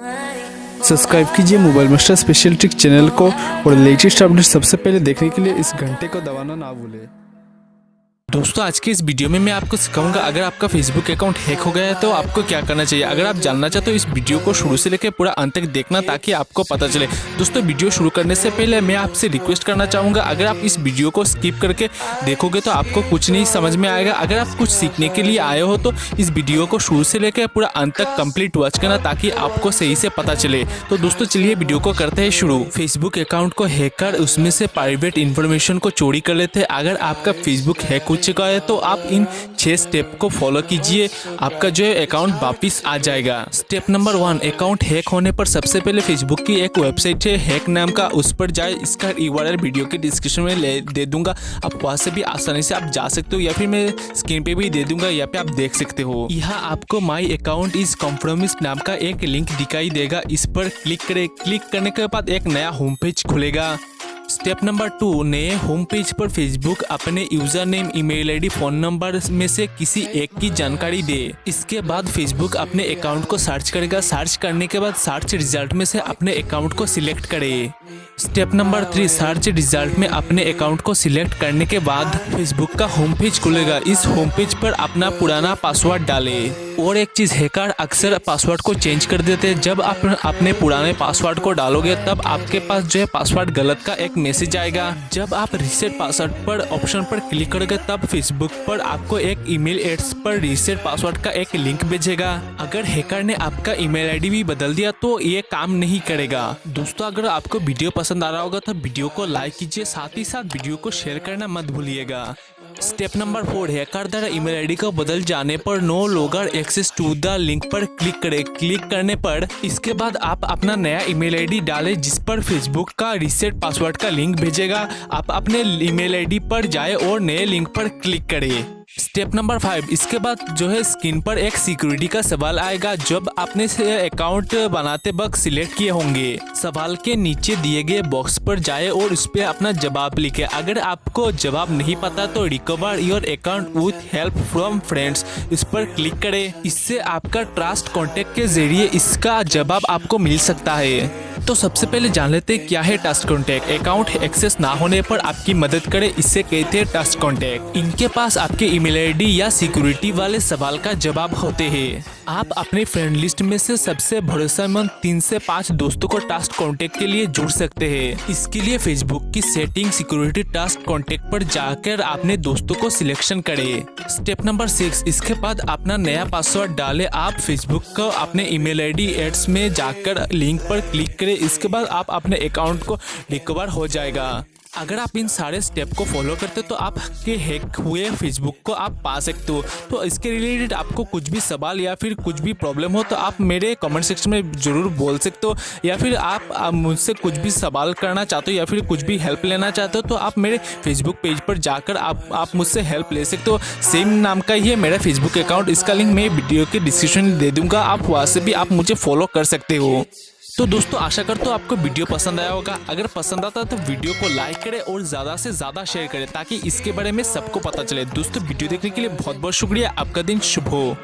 Subscribe कीजिए mobile master special trick channel को और लेटेस्ट अपडेट सबसे पहले देखने के लिए इस घंटे को दबाना ना भूलें। दोस्तों आज के इस वीडियो में मैं आपको सिखाऊंगा अगर आपका फेसबुक अकाउंट हैक हो गया है तो आपको क्या करना चाहिए। अगर आप जानना चाहते हो इस वीडियो को शुरू से लेकर पूरा अंत तक देखना ताकि आपको पता चले। दोस्तों वीडियो शुरू करने से पहले मैं आपसे रिक्वेस्ट करना चाहूँगा, अगर आप इस वीडियो को स्किप करके देखोगे तो आपको कुछ नहीं समझ में आएगा। अगर आप कुछ सीखने के लिए आए हो तो इस वीडियो को शुरू से लेकर पूरा अंत तक कंप्लीट वॉच करना ताकि आपको सही से पता चले। तो दोस्तों चलिए वीडियो को करते हैं शुरू। फेसबुक अकाउंट को हैक कर उसमें से प्राइवेट इन्फॉर्मेशन को चोरी कर लेते हैं। अगर आपका फेसबुक हैक हो चुका है तो आप इन 6 स्टेप को फॉलो कीजिए, आपका जो है अकाउंट वापिस आ जाएगा। स्टेप नंबर 1, अकाउंट हैक होने पर सबसे पहले फेसबुक की एक वेबसाइट है हैक नाम का, उस पर जाए। इसका URL वीडियो के डिस्क्रिप्शन में दे दूंगा, आप वहां से भी आसानी से आप जा सकते हो या फिर मैं स्क्रीन पे भी दे दूंगा, यहाँ पे आप देख सकते हो। यहाँ आपको माई अकाउंट इज कॉम्प्रोमिस्ड नाम का एक लिंक दिखाई देगा, इस पर क्लिक करें। क्लिक करने के बाद एक नया होम पेज खुलेगा। स्टेप नंबर 2, नए होम पेज पर फेसबुक अपने user name, email ID, phone number में से किसी एक की जानकारी दे। इसके बाद फेसबुक अपने अकाउंट को सर्च करेगा। सर्च करने के बाद सर्च रिजल्ट में से अपने अकाउंट को सिलेक्ट करे। स्टेप नंबर 3, सर्च रिजल्ट में अपने अकाउंट को सिलेक्ट करने के बाद फेसबुक का होम पेज खुलेगा। इस होम पेज पर अपना पुराना पासवर्ड डाले। और एक चीज, हैकर अक्सर पासवर्ड को चेंज कर देते हैं। जब आप अपने पुराने पासवर्ड को डालोगे तब आपके पास जो है पासवर्ड गलत का एक मैसेज आएगा। जब आप रीसेट पासवर्ड पर ऑप्शन पर क्लिक करोगे तब फेसबुक पर आपको एक ईमेल एड्स पर रीसेट पासवर्ड का एक लिंक भेजेगा। अगर हैकर ने आपका ईमेल आईडी भी बदल दिया तो ये काम नहीं करेगा। दोस्तों अगर आपको वीडियो पसंद आ रहा होगा तो वीडियो को लाइक कीजिए, साथ ही साथ वीडियो को शेयर करना मत भूलिएगा। स्टेप नंबर 4, हैकर द्वारा ईमेल आईडी को बदल जाने पर no longer access to the link पर क्लिक करें। क्लिक करने पर इसके बाद आप अपना नया ईमेल आईडी डालें जिस पर फेसबुक का रीसेट पासवर्ड का लिंक भेजेगा। आप अपने ईमेल आईडी पर जाएं और नए लिंक पर क्लिक करें। स्टेप नंबर 5, इसके बाद जो है स्क्रीन पर एक सिक्योरिटी का सवाल आएगा जब आपने अकाउंट बनाते वक्त सिलेक्ट किए होंगे। सवाल के नीचे दिए गए बॉक्स पर जाए और उस पर अपना जवाब लिखे। अगर आपको जवाब नहीं पता तो recover your account with help from friends, इस पर क्लिक करें। इससे आपका ट्रस्ट कॉन्टेक्ट के जरिए इसका जवाब आपको मिल सकता है। तो सबसे पहले जान लेते हैं क्या है ट्रस्ट कॉन्टेक्ट। अकाउंट एक्सेस ना होने पर आपकी मदद करे, इससे कहते हैं ट्रस्ट कॉन्टेक्ट। इनके पास आपके ईमेल आईडी या सिक्योरिटी वाले सवाल का जवाब होते हैं। आप अपने फ्रेंड लिस्ट में से सबसे भरोसेमंद 3 से 5 दोस्तों को ट्रस्ट कॉन्टेक्ट के लिए जोड़ सकते हैं। इसके लिए फेसबुक की सेटिंग सिक्योरिटी ट्रस्ट कॉन्टेक्ट पर जाकर अपने दोस्तों को सिलेक्शन करें। स्टेप नंबर 6, इसके बाद अपना नया पासवर्ड डालें। आप फेसबुक को अपने ईमेल आईडी एड्स में जाकर लिंक पर क्लिक करें। इसके बाद आप अपने अकाउंट को रिकवर हो जाएगा। अगर आप इन सारे स्टेप को फॉलो करते हो तो आपके हैक हुए फेसबुक को आप पा सकते हो। तो इसके रिलेटेड आपको कुछ भी सवाल या फिर कुछ भी प्रॉब्लम हो तो आप मेरे कमेंट सेक्शन में ज़रूर बोल सकते हो, या फिर आप मुझसे कुछ भी सवाल करना चाहते हो या फिर कुछ भी हेल्प लेना चाहते हो तो आप मेरे फेसबुक पेज पर जाकर आप मुझसे हेल्प ले सकते हो। सेम नाम का ही है मेरा फेसबुक अकाउंट, इसका लिंक मैं वीडियो के डिस्क्रिप्शन में दे दूँगा, आप वहाँ से भी आप मुझे फॉलो कर सकते हो। तो दोस्तों आशा करता हूँ आपको वीडियो पसंद आया होगा। अगर पसंद आता है तो वीडियो को लाइक करें और ज़्यादा से ज़्यादा शेयर करें ताकि इसके बारे में सबको पता चले। दोस्तों वीडियो देखने के लिए बहुत बहुत शुक्रिया। आपका दिन शुभ हो।